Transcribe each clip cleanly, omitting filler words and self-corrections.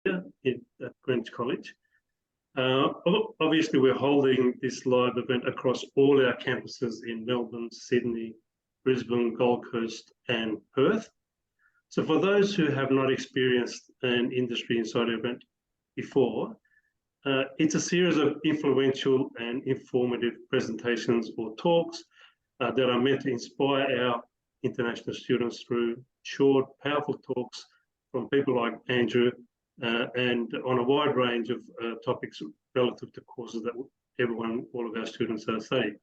at Greenwich College. Obviously, we're holding this live event across all our campuses in Melbourne, Sydney, Brisbane, Gold Coast, and Perth. So for those who have not experienced an Industry Insider event before, it's a series of influential and informative presentations or talks that are meant to inspire our international students through short, powerful talks from people like Andrew, and on a wide range of topics relative to courses that all of our students are studying.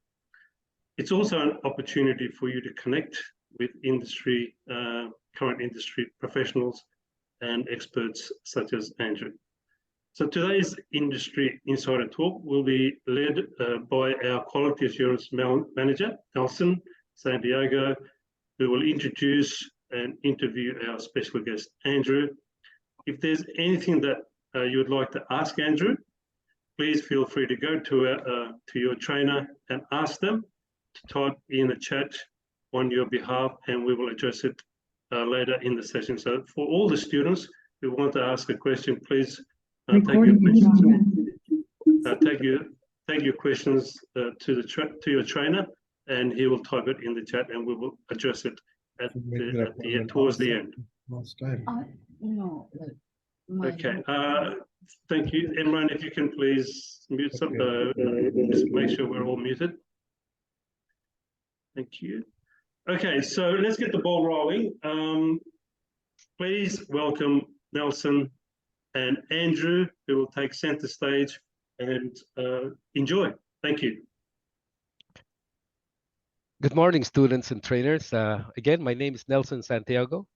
It's also an opportunity for you to connect with current industry professionals and experts such as Andrew. So today's Industry Insider Talk will be led by our Quality Assurance Manager, Nelson Santiago, who will introduce and interview our special guest, Andrew. If there's anything that you would like to ask Andrew, please feel free to go to your trainer and ask them to type in a chat on your behalf, and we will address it later in the session. So for all the students who want to ask a question, please take your questions to your trainer, and he will type it in the chat, and we will address it towards the end. No. Okay. Thank you, Imran. If you can please mute just make sure we're all muted. Thank you. Okay, so let's get the ball rolling. Please welcome Nelson and Andrew, who will take center stage, and enjoy. Thank you. Good morning, students and trainers. Again, my name is Nelson Santiago,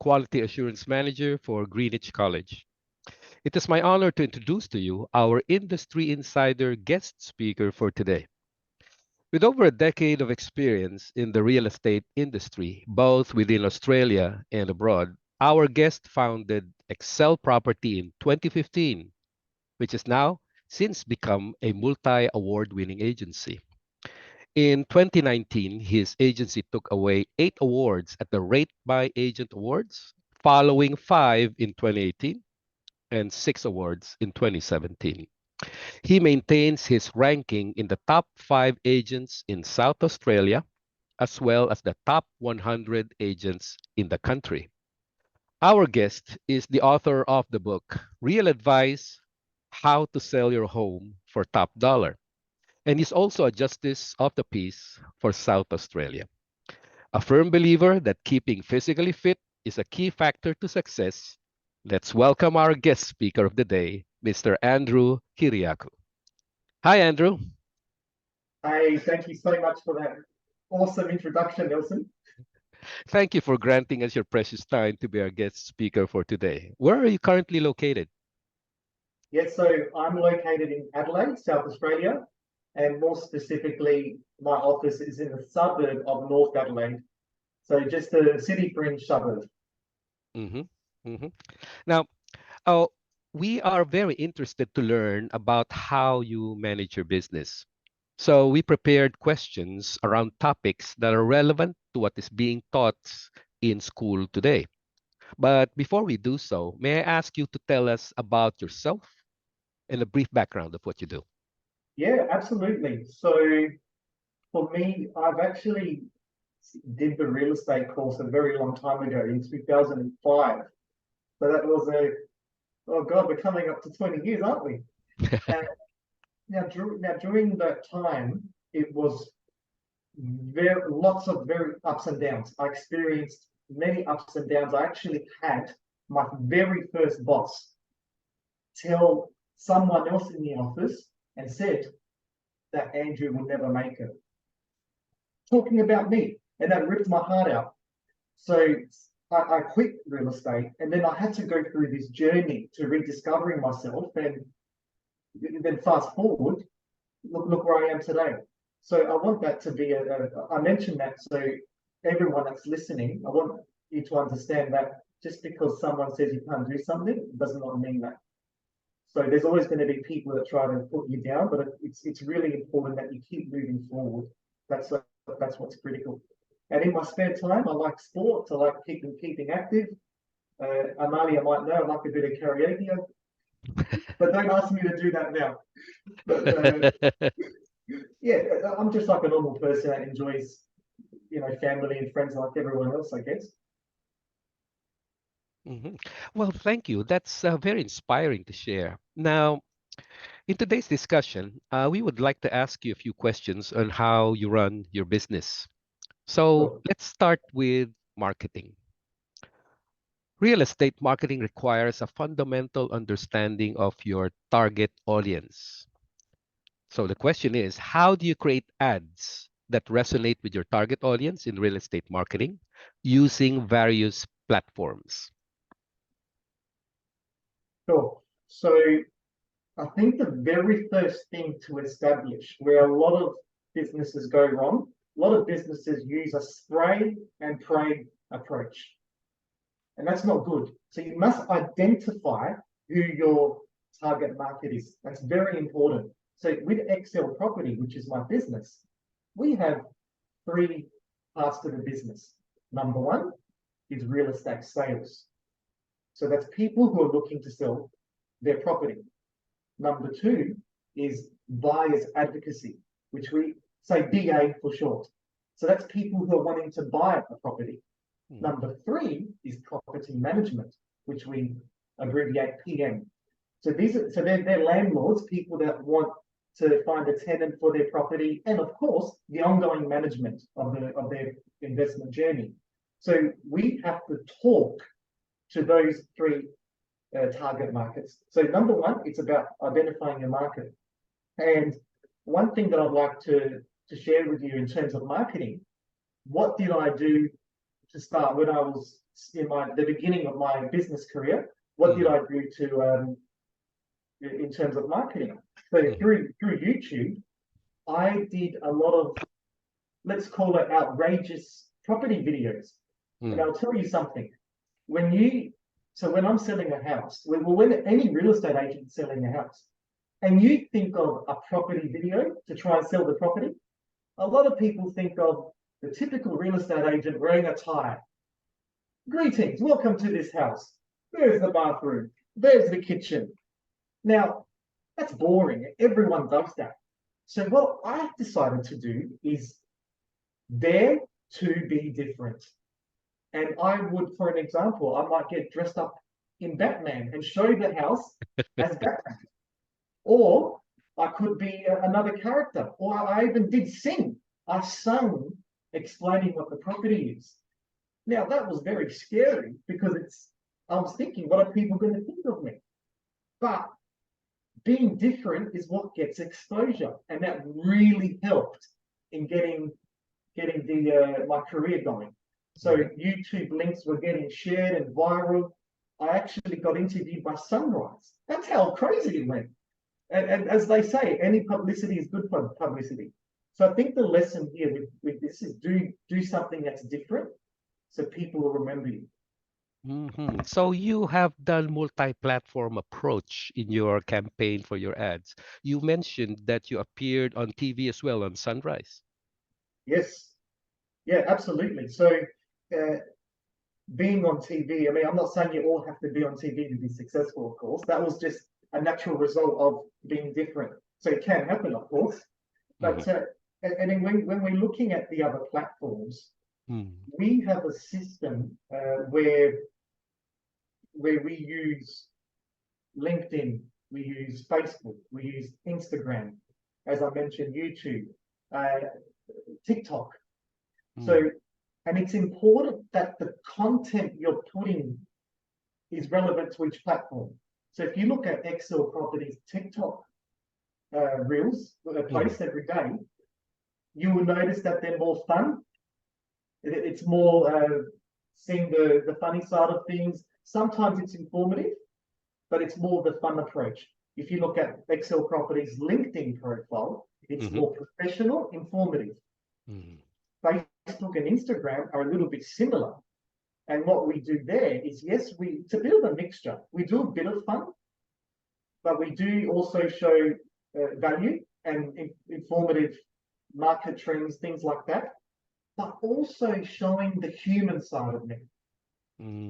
Quality Assurance Manager for Greenwich College. It is my honor to introduce to you our Industry Insider guest speaker for today. With over a decade of experience in the real estate industry, both within Australia and abroad, our guest founded Xsell Property in 2015, which has now since become a multi-award-winning agency. In 2019, his agency took away 8 awards at the Rate by Agent Awards, following 5 in 2018 and 6 awards in 2017. He maintains his ranking in the top 5 agents in South Australia, as well as the top 100 agents in the country. Our guest is the author of the book, Real Advice, How to Sell Your Home for Top Dollar. And he's also a Justice of the Peace for South Australia. A firm believer that keeping physically fit is a key factor to success. Let's welcome our guest speaker of the day, Mr. Andrew Kyriacou. Hi, Andrew. Hi, thank you so much for that awesome introduction, Nelson. Thank you for granting us your precious time to be our guest speaker for today. Where are you currently located? Yes, so I'm located in Adelaide, South Australia, and more specifically, my office is in the suburb of North Adelaide, so just a city fringe suburb. Now, we are very interested to learn about how you manage your business. So we prepared questions around topics that are relevant to what is being taught in school today. But before we do so, may I ask you to tell us about yourself and a brief background of what you do? Yeah, absolutely. So for me, I've actually did the real estate course a very long time ago in 2005. So that was oh God, we're coming up to 20 years, aren't we? Now during that time, it was lots of very ups and downs. I experienced many ups and downs. I actually had my very first boss tell someone else in the office and said that Andrew will never make it. Talking about me, and that ripped my heart out. So I quit real estate, and then I had to go through this journey to rediscovering myself, and then fast forward, look where I am today. So I want that to be I mentioned that so everyone that's listening, I want you to understand that just because someone says you can't do something does not mean that. So there's always going to be people that try to put you down, but it's really important that you keep moving forward. That's what's critical. And in my spare time, I like sports. I like keeping active. Amalia might know I like a bit of karaoke But don't ask me to do that now. But yeah, I'm just like a normal person that enjoys, family and friends like everyone else, I guess. Mhm. Well, thank you. That's very inspiring to share. Now, in today's discussion, we would like to ask you a few questions on how you run your business. So Sure. let's start with marketing. Real estate marketing requires a fundamental understanding of your target audience. So the question is, how do you create ads that resonate with your target audience in real estate marketing using various platforms? Sure. So I think the very first thing to establish where a lot of businesses go wrong, a lot of businesses use a spray and pray approach. And that's not good. So you must identify who your target market is. That's very important. So with Xsell Property, which is my business, we have three parts to the business. Number one is real estate sales. So that's people who are looking to sell their property. Number two is buyer's advocacy, which we say BA for short. So that's people who are wanting to buy a property. Number three is property management, which we abbreviate PM. So they're landlords, people that want to find a tenant for their property, and of course the ongoing management of their investment journey. So we have to talk to those three target markets. So number one, it's about identifying your market. And one thing that I'd like to share with you in terms of marketing, what did I do to start when I was in the beginning of my business career? What did I do to in terms of marketing? So through YouTube, I did a lot of, let's call it outrageous property videos. And I'll tell you something. When I'm selling a house, when any real estate agent is selling a house, and you think of a property video to try and sell the property, a lot of people think of the typical real estate agent wearing a tie. Greetings, welcome to this house. There's the bathroom. There's the kitchen. Now, that's boring. Everyone does that. So what I've decided to do is dare to be different. And I would, for an example, I might get dressed up in Batman and show the house as Batman. Or I could be another character. Or I even did sing. I sung explaining what the property is. Now, that was very scary because I was thinking, what are people going to think of me? But being different is what gets exposure. And that really helped in getting my career going. So YouTube links were getting shared and viral. I actually got interviewed by Sunrise. That's how crazy it went. And as they say, any publicity is good publicity. So I think the lesson here with this is do something that's different so people will remember you. So you have done multi-platform approach in your campaign for your ads. You mentioned that you appeared on TV as well on Sunrise. Yes. Yeah, absolutely. So being on TV, I mean, I'm not saying you all have to be on TV to be successful, of course. That was just a natural result of being different. So it can happen, of course. But and then when we're looking at the other platforms, we have a system where we use LinkedIn, we use Facebook, we use Instagram, as I mentioned, YouTube, TikTok. So, and it's important that the content you're putting is relevant to each platform. So if you look at Xsell Properties TikTok reels that are posts every day, you will notice that they're more fun. It's more seeing the funny side of things. Sometimes it's informative, but it's more the fun approach. If you look at Xsell Properties LinkedIn profile, it's more professional, informative. Facebook and Instagram are a little bit similar. And what we do there is, yes, it's a bit of a mixture. We do a bit of fun, but we do also show value and informative market trends, things like that, but also showing the human side of me.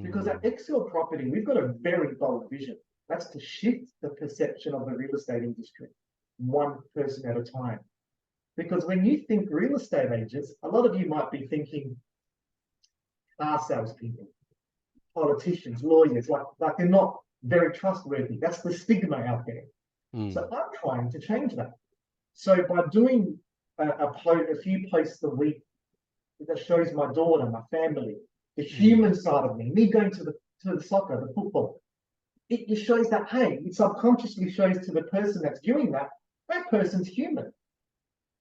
Because at Xsell Property, we've got a very bold vision. That's to shift the perception of the real estate industry, one person at a time. Because when you think real estate agents, a lot of you might be thinking car salespeople, politicians, lawyers, like they're not very trustworthy. That's the stigma out there. So I'm trying to change that. So by doing a few posts a week that shows my daughter, my family, the human side of me going to the soccer, the football, it shows that, hey, it subconsciously shows to the person that's viewing that person's human.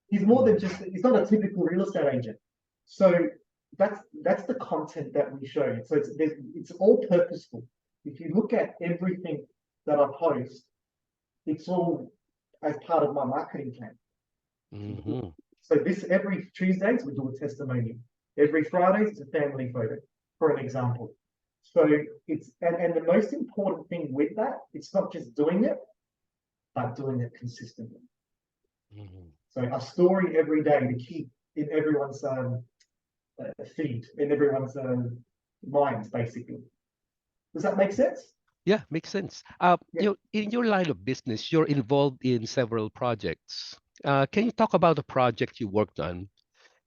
He's more than just, he's not a typical real estate agent. So that's the content that we show. So it's all purposeful. If you look at everything that I post, it's all as part of my marketing plan. So every Tuesdays we do a testimonial. Every Fridays it's a family photo, for an example. So it's and the most important thing with that, it's not just doing it, but doing it consistently. So a story every day to keep in everyone's feed, in everyone's minds, basically. Does that make sense? Yeah, makes sense. In your line of business, you're involved in several projects. Can you talk about the project you worked on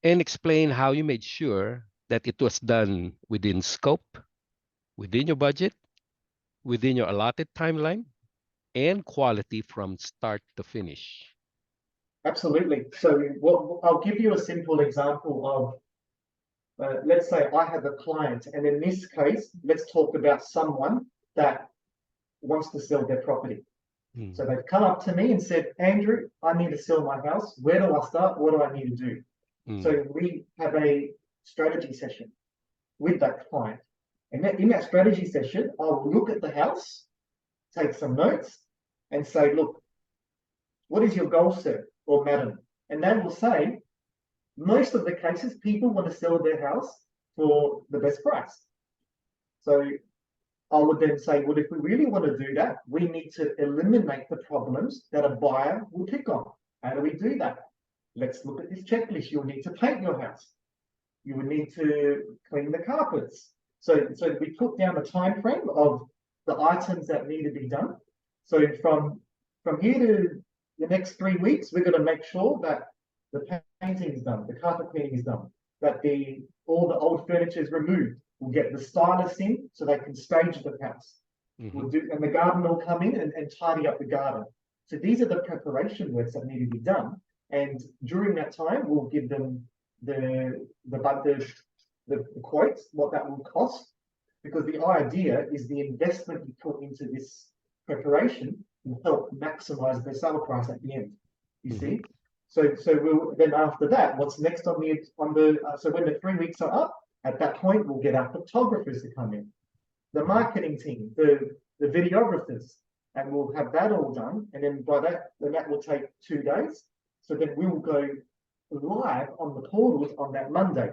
and explain how you made sure that it was done within scope, within your budget, within your allotted timeline, and quality from start to finish? Absolutely. So I'll give you a simple example of, let's say I have a client, and in this case, let's talk about someone that wants to sell their property. So they've come up to me and said, Andrew, I need to sell my house. Where do I start? What do I need to do? So we have a strategy session with that client. And in that strategy session, I'll look at the house, take some notes, and say, look, what is your goal, sir or madam? And they will say, most of the cases, people want to sell their house for the best price. So I would then say, well, if we really want to do that, we need to eliminate the problems that a buyer will pick on. How do we do that? Let's look at this checklist. You'll need to paint your house. You would need to clean the carpets. So we put down a time frame of the items that need to be done. So from here to the next 3 weeks, we're going to make sure that the painting is done, the carpet cleaning is done, that all the old furniture is removed. We'll get the stylists in so they can stage the house. And the garden will come in and tidy up the garden. So these are the preparation works that need to be done. And during that time, we'll give them the quotes, what that will cost, because the idea is the investment you put into this preparation will help maximize the sale price at the end. You see? So we'll then after that, what's next so when the 3 weeks are up, at that point we'll get our photographers to come in, the marketing team, the videographers, and we'll have that all done. And then that will take 2 days. So then we will go live on the portals on that Monday.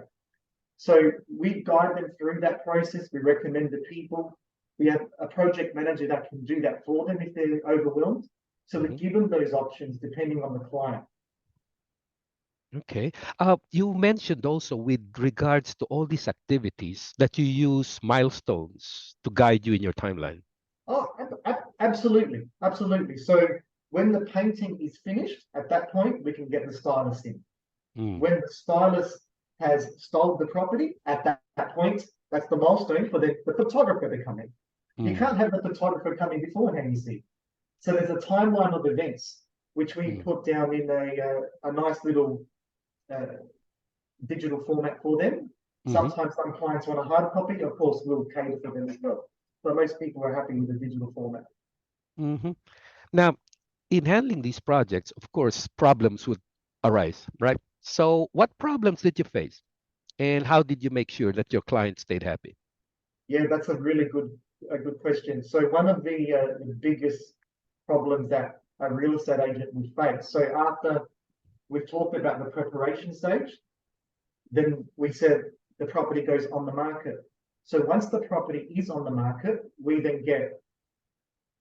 So we guide them through that process. We recommend the people. We have a project manager that can do that for them if they're overwhelmed. So we give them those options depending on the client. Okay. You mentioned also with regards to all these activities that you use milestones to guide you in your timeline. Oh, absolutely. Absolutely. So when the painting is finished, at that point, we can get the stylist in. When the stylist has styled the property, at that point, that's the milestone for the photographer to come in. You can't have the photographer come in beforehand, you see. So there's a timeline of events, which we put down in a nice little digital format for them. Sometimes some clients want a hard copy. Of course, we'll cater for them as well. But most people are happy with the digital format. Now, in handling these projects, of course, problems would arise, right? So what problems did you face? And how did you make sure that your client stayed happy? Yeah, that's a really good question. So one of the biggest problems that a real estate agent will face. So after we've talked about the preparation stage, then we said the property goes on the market. So once the property is on the market, we then get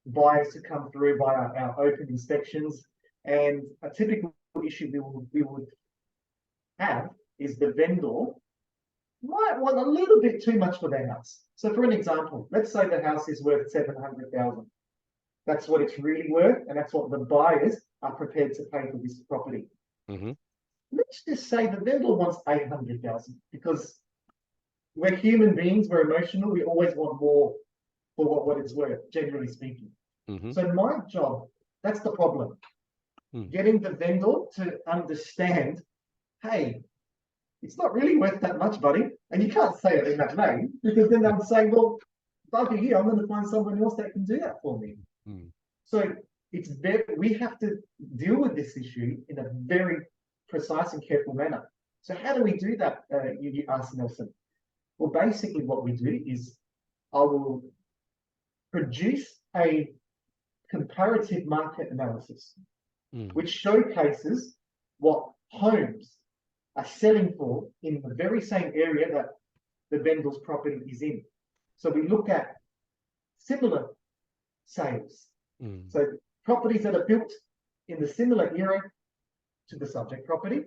buyers to come through via our open inspections. And a typical issue we would have is the vendor might want a little bit too much for their house. So for an example, let's say the house is worth 700,000. That's what it's really worth, and that's what the buyers are prepared to pay for this property. Mm-hmm. Let's just say the vendor wants 800,000 because we're human beings, we're emotional, we always want more for what it's worth, generally speaking. Mm-hmm. So my job, that's the problem. Getting the vendor to understand, hey, it's not really worth that much, buddy. And you can't say it in that name because then I'm saying, well, bugger you, I'm going to find someone else that can do that for me. So we have to deal with this issue in a very precise and careful manner. So how do we do that, you asked Nelson? Well, basically what we do is I will produce a comparative market analysis, which showcases what homes are selling for in the very same area that the vendor's property is in. So we look at similar sales. So properties that are built in the similar era to the subject property,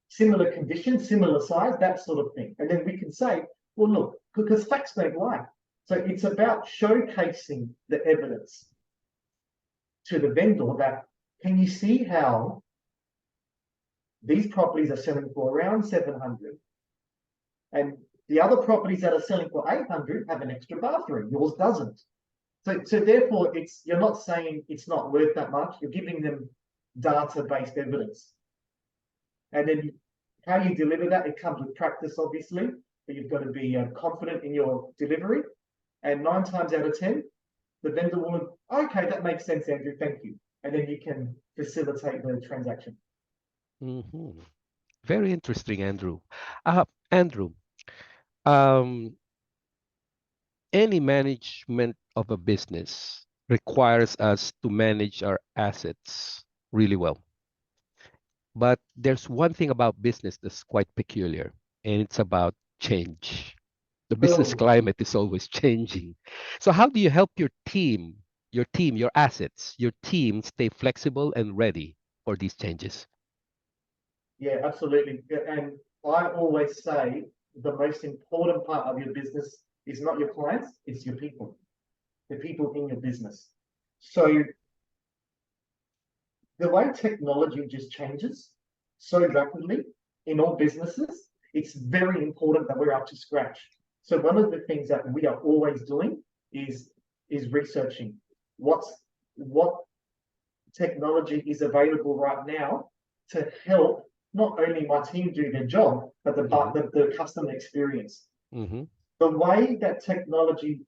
similar conditions, similar size, that sort of thing. And then we can say, well, look, because facts don't lie. So it's about showcasing the evidence to the vendor that, can you see how these properties are selling for around 700 and the other properties that are selling for 800 have an extra bathroom, yours doesn't. So therefore you're not saying it's not worth that much, you're giving them data-based evidence. And then how you deliver that, it comes with practice, obviously, but you've got to be confident in your delivery. And 9 times out of 10, the vendor will, okay, that makes sense, Andrew, thank you. And then you can facilitate the transaction. Very interesting, Andrew. Andrew, any management of a business requires us to manage our assets really well. But there's one thing about business that's quite peculiar, and it's about change. The business climate is always changing. So how do you help your team, your assets, your team stay flexible and ready for these changes? Yeah, absolutely. And I always say the most important part of your business is not your clients, it's your people, the people in your business. So the way technology just changes so rapidly in all businesses, it's very important that we're up to scratch. So one of the things that we are always doing is researching what technology is available right now to help not only my team do their job, but the customer experience. The way that technology,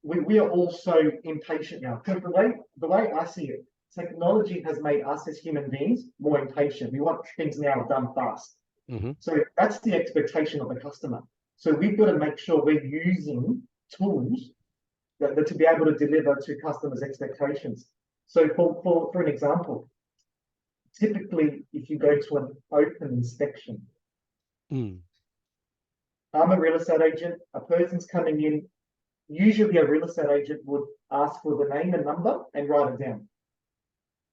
we are all so impatient now. Because the way I see it, technology has made us as human beings more impatient. We want things now done fast. So that's the expectation of the customer. So we've got to make sure we're using tools that to be able to deliver to customers' expectations. So for an example, typically if you go to an open inspection, I'm a real estate agent, a person's coming in, usually a real estate agent would ask for the name and number and write it down.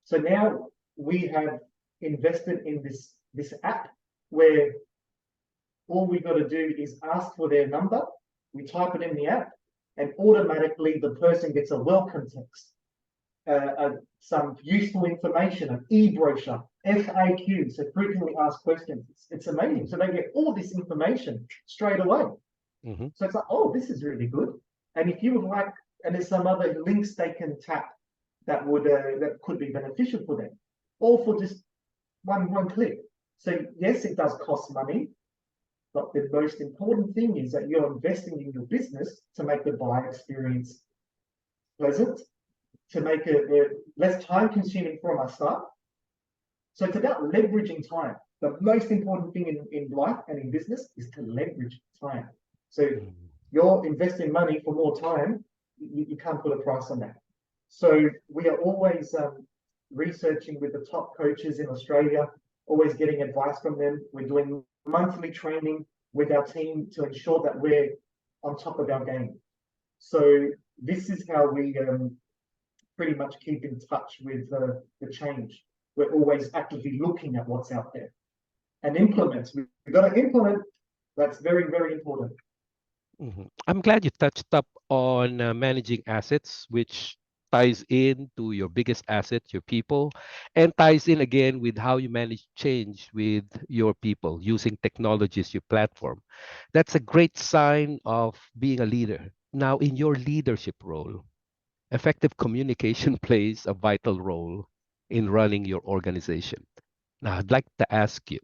So now we have invested in this app where all we've got to do is ask for their number, we type it in the app, and automatically the person gets a welcome text, some useful information, an e-brochure, FAQ, so frequently asked questions. It's amazing. So they get all this information straight away. So it's like, oh, this is really good. And if you would like, and there's some other links they can tap that could be beneficial for them, all for just one click. So yes, it does cost money, but the most important thing is that you're investing in your business to make the buyer experience pleasant, to make it less time consuming for my staff. So it's about leveraging time. The most important thing in life and in business is to leverage time. So you're investing money for more time, you can't put a price on that. So we are always researching with the top coaches in Australia, always getting advice from them. We're doing monthly training with our team to ensure that we're on top of our game. So this is how we pretty much keep in touch with the change. We're always actively looking at what's out there and implement. We've got to implement. That's very, very important. I'm glad you touched up on managing assets, which ties in to your biggest asset, your people, and ties in again with how you manage change with your people using technologies, your platform. That's a great sign of being a leader. Now, in your leadership role, effective communication plays a vital role in running your organization. Now, I'd like to ask you,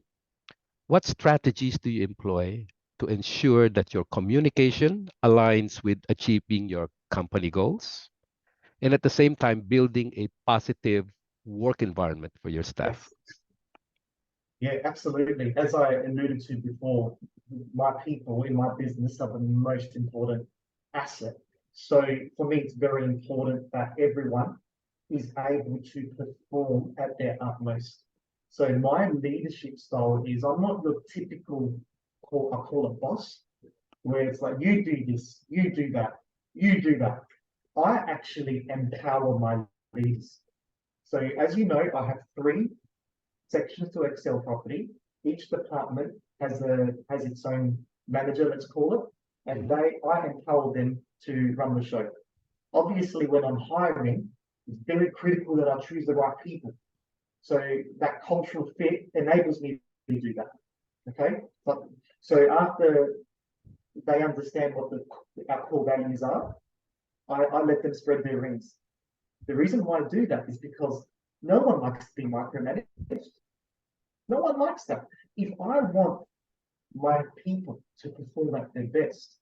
what strategies do you employ to ensure that your communication aligns with achieving your company goals and at the same time building a positive work environment for your staff? Yes. Yeah, absolutely. As I alluded to before, my people in my business are the most important asset. So for me, it's very important that everyone is able to perform at their utmost. So my leadership style is I'm not your typical I call it boss, where it's like you do this, you do that, you do that. I actually empower my leaders. So as you know, I have 3 sections to Xsell property. Each department has its own manager, let's call it, and I empower them to run the show. Obviously, when I'm hiring, it's very critical that I choose the right people. So that cultural fit enables me to do that. Okay, but so after they understand what our core values are, I let them spread their wings. The reason why I do that is because no one likes to be micromanaged. No one likes that. If I want my people to perform at their best,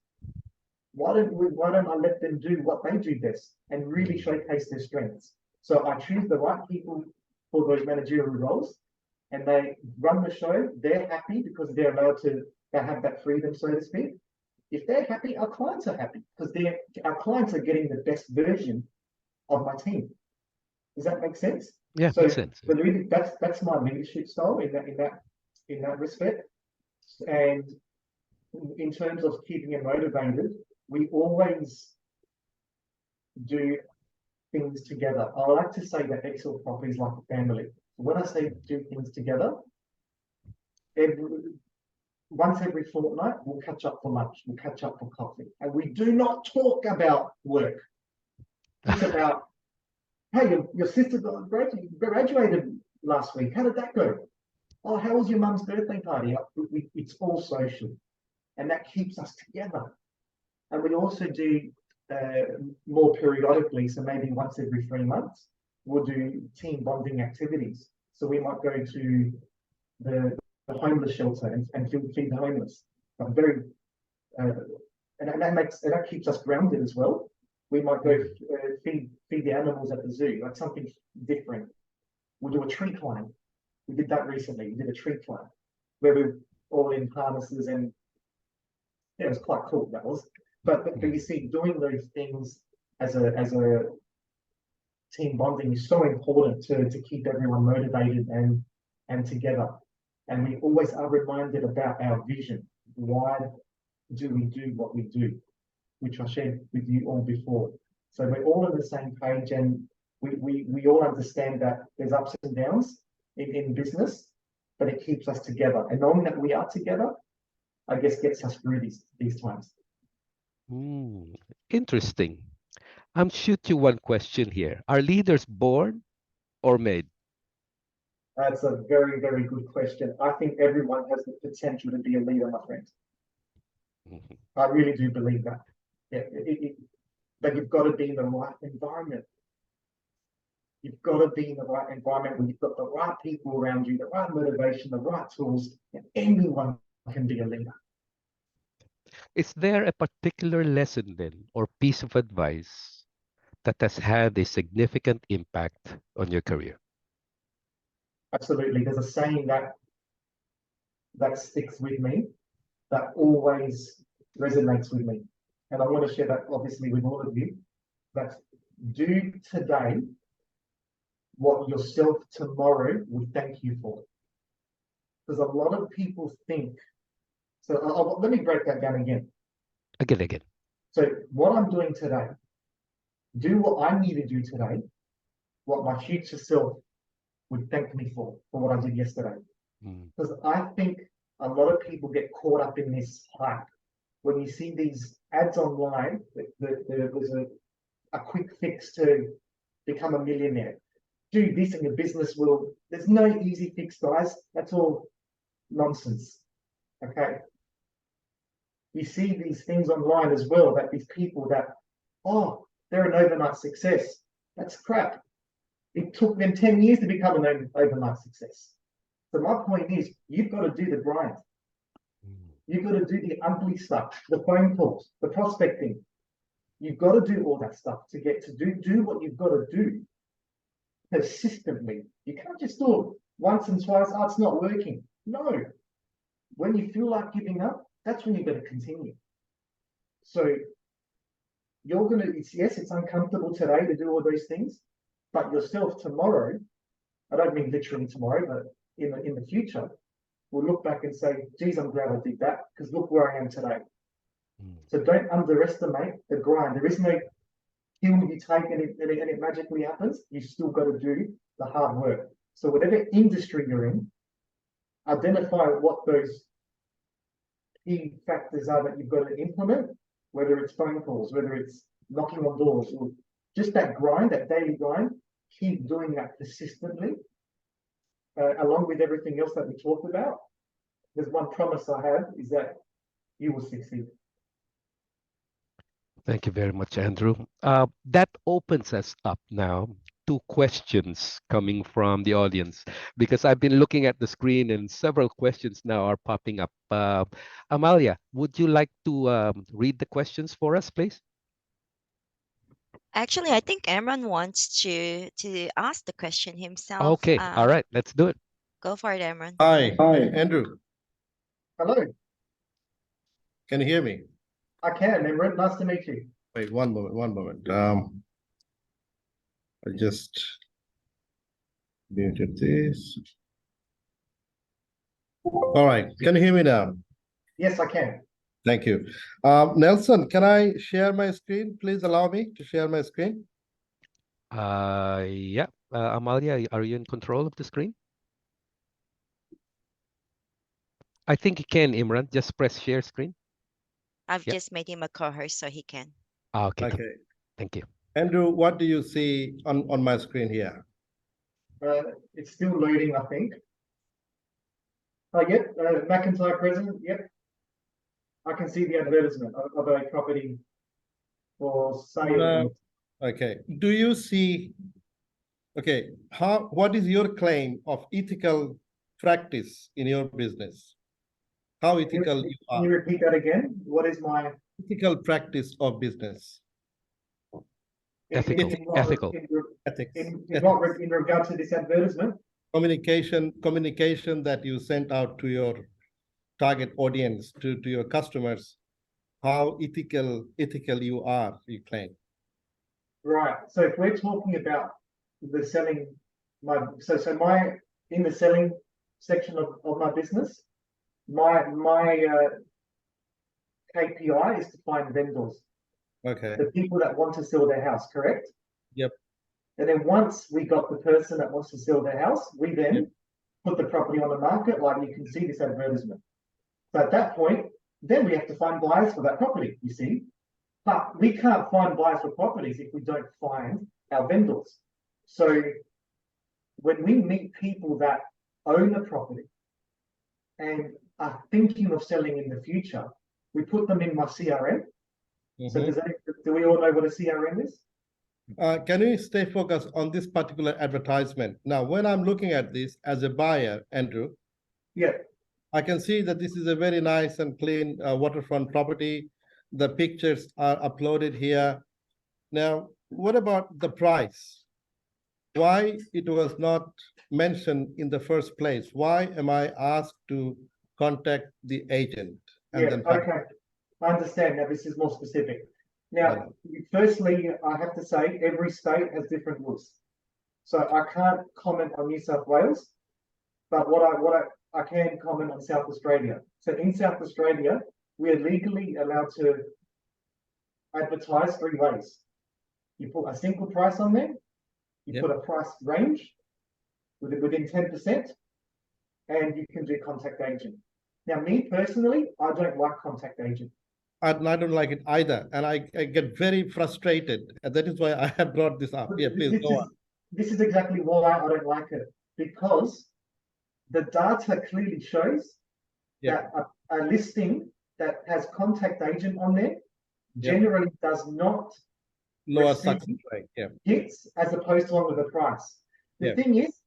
why don't I let them do what they do best and really showcase their strengths? So I choose the right people for those managerial roles, and they run the show. They're happy because they're allowed to. They have that freedom, so to speak. If they're happy, our clients are happy because our clients are getting the best version of my team. Does that make sense? Yeah, So makes sense. that's my leadership style in that respect. And in terms of keeping it motivated, we always do things together. I like to say that Xsell Property is like a family. When I say do things together, once every fortnight, we'll catch up for lunch, we'll catch up for coffee. And we do not talk about work. It's about, hey, your sister graduated last week. How did that go? Oh, how was your mum's birthday party? It's all social. And that keeps us together. And we also do more periodically, so maybe once every 3 months, we'll do team bonding activities. So we might go to the homeless shelter and feed the homeless. And that keeps us grounded as well. We might go feed the animals at the zoo, like something different. We'll do a tree climb. We did that recently. We did a tree climb where we're all in harnesses, and it was quite cool. That was. But you see, doing those things as a team bonding is so important to keep everyone motivated and together. And we always are reminded about our vision. Why do we do what we do? Which I shared with you all before. So we're all on the same page, and we all understand that there's ups and downs in business, but it keeps us together. And knowing that we are together, I guess, gets us through these times. Interesting. I'm shoot you one question here. Are leaders born or made? That's a very, very good question. I think everyone has the potential to be a leader, my friend. I really do believe that. Yeah, but you've got to be in the right environment. You've got to be in the right environment where you've got the right people around you, the right motivation, the right tools, and anyone can be a leader. Is there a particular lesson then or piece of advice that has had a significant impact on your career? Absolutely. There's a saying that sticks with me, that always resonates with me. And I want to share that obviously with all of you. That do today what yourself tomorrow will thank you for. Because a lot of people think, so let me break that down again. Again. So what I'm doing today, do what I need to do today, what my future self would thank me for what I did yesterday. Because I think a lot of people get caught up in this hype. When you see these ads online, there's a quick fix to become a millionaire. Do this and your business will. There's no easy fix, guys. That's all nonsense. Okay. You see these things online as well, that these people that, oh, they're an overnight success. That's crap. It took them 10 years to become an overnight success. So my point is, you've got to do the grind. You've got to do the ugly stuff, the phone calls, the prospecting. You've got to do all that stuff to get to do what you've got to do persistently. You can't just do it once and twice. Oh, it's not working. No. When you feel like giving up, that's when you've got to continue. So you're going to, yes, it's uncomfortable today to do all those things, but yourself tomorrow, I don't mean literally tomorrow, but in the future, we'll look back and say, geez, I'm glad I did that, because look where I am today. So don't underestimate the grind. There is no pill you take and it magically happens. You still got to do the hard work. So whatever industry you're in, identify what those key factors are that you've got to implement, whether it's phone calls, whether it's knocking on doors, or just that grind, that daily grind. Keep doing that persistently, along with everything else that we talked about. There's one promise I have, is that you will succeed. Thank you very much, Andrew. That opens us up now to questions coming from the audience, because I've been looking at the screen and several questions now are popping up. Amalia, would you like to read the questions for us, please? Actually, I think Emran wants to ask the question himself. Okay, all right, let's do it. Go for it, Emran. Hi, Andrew. Hello. Can you hear me? I can, Emran. Nice to meet you. Wait, one moment. I just muted this. All right, can you hear me now? Yes, I can. Thank you. Nelson, can I share my screen? Please allow me to share my screen. Yeah, Amalia, are you in control of the screen? I think you can, Imran. Just press share screen. I've just made him a co-host so he can. Okay. Okay. Thank you. Andrew, what do you see on my screen here? It's still loading, I think. Yep, McIntyre present. Yep. I can see the advertisement of a property for sale. Okay. Do you see? Okay. What is your claim of ethical practice in your business? How ethical you are? Can you repeat that again? What is my ethical practice of business? Ethical. Ethics. In regard to this advertisement? Communication that you sent out to your target audience, to your customers, how ethical you are, you claim. Right. So if we're talking about the selling, in the selling section of my business, my KPI is to find vendors. Okay. The people that want to sell their house, correct? Yep. And then once we got the person that wants to sell their house, we then put the property on the market, like you can see this advertisement. So at that point, then we have to find buyers for that property, you see. But we can't find buyers for properties if we don't find our vendors. So when we meet people that own the property and are thinking of selling in the future, we put them in my CRM. So do we all know what a CRM is? Can we stay focused on this particular advertisement? Now, when I'm looking at this as a buyer, Andrew, I can see that this is a very nice and clean waterfront property. The pictures are uploaded here. Now, what about the price? Why it was not mentioned in the first place? Why am I asked to contact the agent? And okay. I understand. Now, this is more specific. Now, firstly, I have to say every state has different rules. So I can't comment on New South Wales, but what I can comment on South Australia. So in South Australia, we are legally allowed to advertise 3 ways. You put a single price on there, you put a price range within 10%, and you can do contact agent. Now, me personally, I don't like contact agent. I don't like it either, and I get very frustrated, and that is why I have brought this up. Yeah, please go on. This is exactly why I don't like it, because the data clearly shows Yeah. that a listing that has contact agent on there Yeah. generally does not Lower receive success rate. Yeah. hits as opposed to one with a price. The Yeah. thing is,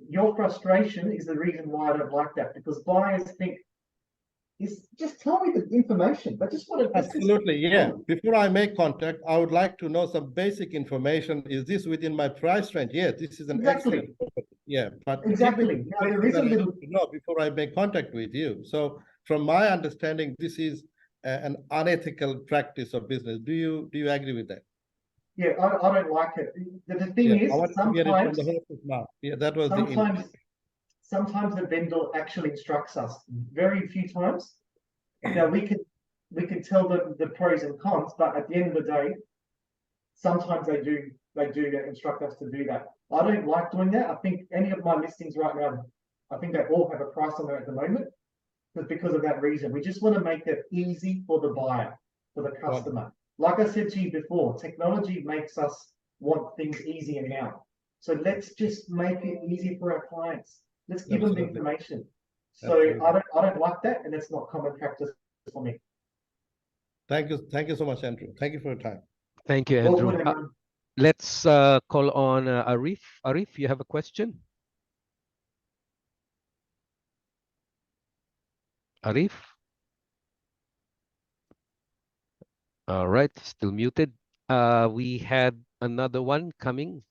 your frustration is the reason why I don't like that, because buyers think, just tell me the information. I just want to. Absolutely, yeah. Before I make contact, I would like to know some basic information. Is this within my price range? Yeah, this is an Exactly. excellent property. Yeah, but Exactly. Now, there is a little. to know before I make contact with you. So, from my understanding, this is an unethical practice of business. Do you agree with that? Yeah, I don't like it. The thing is, I want to get it from sometimes, the horse's mouth. Yeah, that was sometimes the vendor actually instructs us. Very few times. Now we can tell them the pros and cons, but at the end of the day, sometimes they do instruct us to do that. I don't like doing that. I think any of my listings right now, I think they all have a price on there at the moment, but because of that reason, we just want to make it easy for the buyer, for the customer. Like I said to you before, technology makes us want things easier now. So let's just make it easy for our clients. Let's give them the information. So I don't like that, and it's not common practice for me. Thank you so much, Andrew. Thank you for your time. Thank you, Andrew. Let's call on Arif. Arif, you have a question? Arif? All right, still muted. We had another one coming.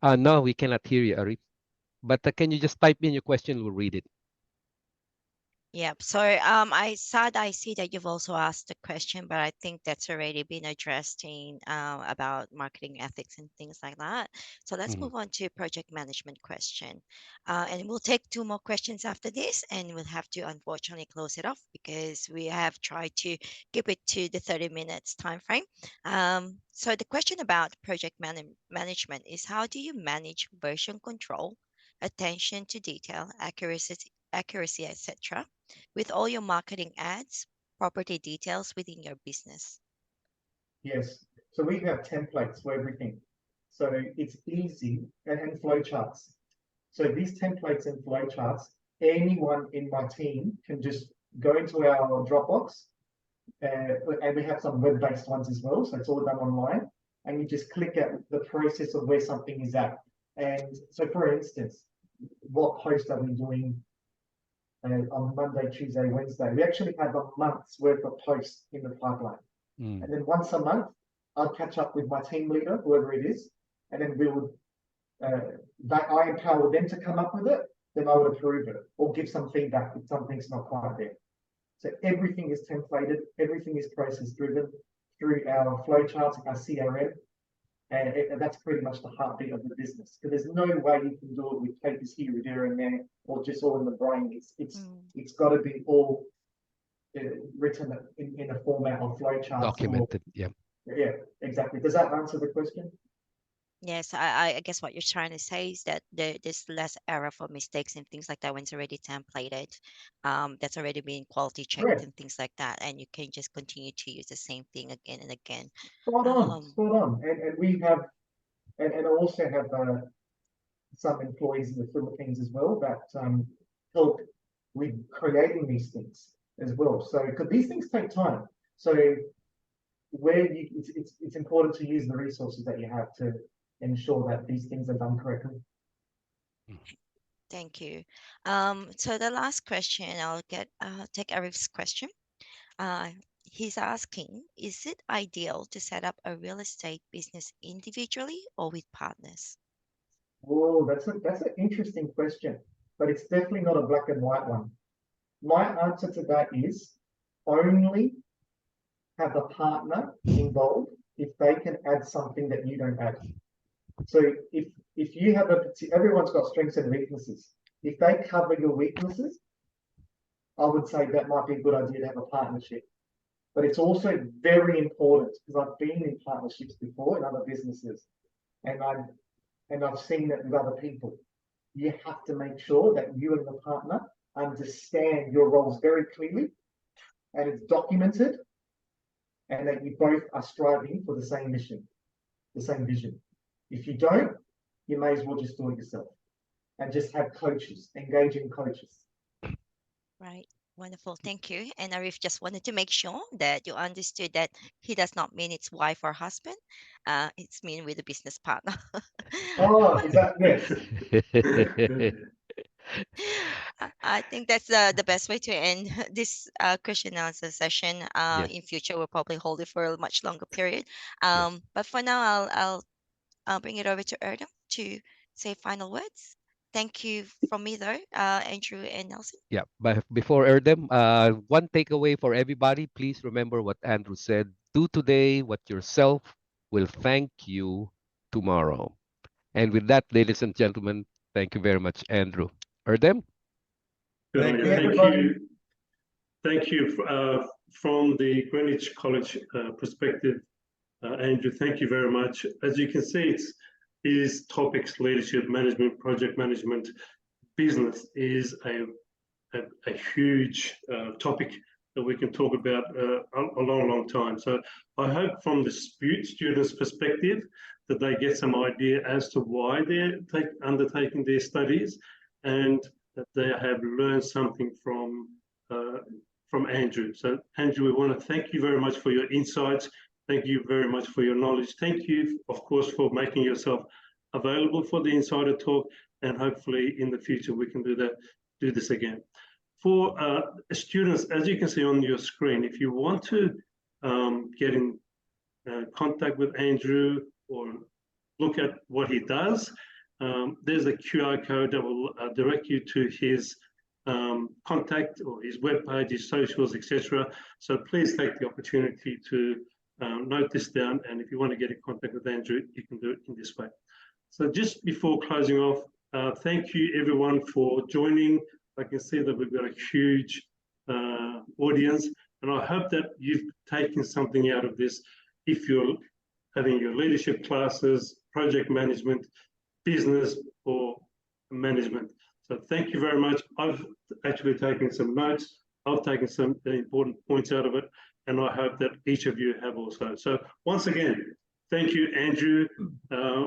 No, we cannot hear you, Arif. But can you just type in your question? We'll read it. Yep. So I see that you've also asked a question, but I think that's already been addressed in about marketing ethics and things like that. So let's move on to project management question. And we'll take 2 more questions after this, and we'll have to unfortunately close it off because we have tried to keep it to the 30 minutes time frame. So the question about project management is, how do you manage version control, attention to detail, accuracy, etc., with all your marketing ads, property details within your business? Yes. So we have templates for everything. So it's easy, and flowcharts. So these templates and flowcharts, anyone in my team can just go into our Dropbox, and we have some web-based ones as well. So it's all done online, and you just click at the process of where something is at. And so, for instance, what post are we doing on Monday, Tuesday, Wednesday? We actually have a month's worth of posts in the pipeline. And then once a month, I'll catch up with my team leader, whoever it is, and then we would, I empower them to come up with it, then I would approve it or give some feedback if something's not quite there. So everything is templated, everything is process driven through our flowcharts, our CRM, and that's pretty much the heartbeat of the business. Because there's no way you can do it with papers here, there, and there, or just all in the brain. It's got to be all written in a format of flowcharts. Documented, yeah. Yeah, exactly. Does that answer the question? Yes, I guess what you're trying to say is that there's less error for mistakes and things like that when it's already templated. That's already been quality checked and things like that, and you can just continue to use the same thing again and again. Spot on. And we have, and I also have some employees in the Philippines as well that help with creating these things as well. So, because these things take time, so it's important to use the resources that you have to ensure that these things are done correctly. Thank you. So the last question, I'll take Arif's question. He's asking, is it ideal to set up a real estate business individually or with partners? Oh, that's an interesting question, but it's definitely not a black and white one. My answer to that is only have a partner involved if they can add something that you don't add. So if you have everyone's got strengths and weaknesses. If they cover your weaknesses, I would say that might be a good idea to have a partnership. But it's also very important, because I've been in partnerships before in other businesses, and I've seen it with other people. You have to make sure that you and the partner understand your roles very clearly, and it's documented, and that you both are striving for the same mission, the same vision. If you don't, you may as well just do it yourself and just have coaches, engaging coaches. Right. Wonderful. Thank you. And Arif just wanted to make sure that you understood that he does not mean it's wife or husband. It's mean with a business partner. Oh, is that yes? I think that's the best way to end this question and answer session. Yes. In future, we'll probably hold it for a much longer period. Yes. But for now, I'll bring it over to Erdem to say final words. Thank you from me though, Andrew and Nelson. Yeah, but before Erdem, one takeaway for everybody, please remember what Andrew said. Do today what yourself will thank you tomorrow. And with that, ladies and gentlemen, thank you very much, Andrew. Erdem? Thank you, Thank everybody. you. Thank you from the Greenwich College perspective, Andrew. Thank you very much. As you can see, is topics: leadership, management, project management, business is a huge topic that we can talk about a long time. So I hope from the students' perspective that they get some idea as to why they're undertaking their studies, and that they have learned something from Andrew. So Andrew, we want to thank you very much for your insights. Thank you very much for your knowledge. Thank you, of course, for making yourself available for the Insider Talk, and hopefully in the future we can do this again. For students, as you can see on your screen, if you want to get in contact with Andrew or look at what he does, there's a QR code that will direct you to his contact or his webpage, his socials, etc. So please take the opportunity to note this down, and if you want to get in contact with Andrew, you can do it in this way. So just before closing off, thank you everyone for joining. I can see that we've got a huge audience, and I hope that you've taken something out of this if you're having your leadership classes, project management, business, or management. So thank you very much. I've actually taken some notes. I've taken some important points out of it, and I hope that each of you have also. So once again, thank you, Andrew.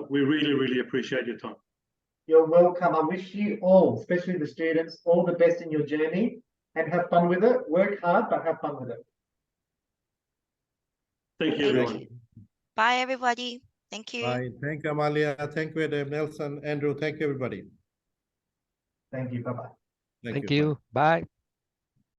We really, really appreciate your time. You're welcome. I wish you all, especially the students, all the best in your journey, and have fun with it. Work hard, but have fun with it. Thank you, everyone. Bye, everybody. Thank you. Bye. Thank you, Amalia. Thank you, Nelson, Andrew. Thank you, everybody. Thank you. Bye-bye. Thank you. Bye.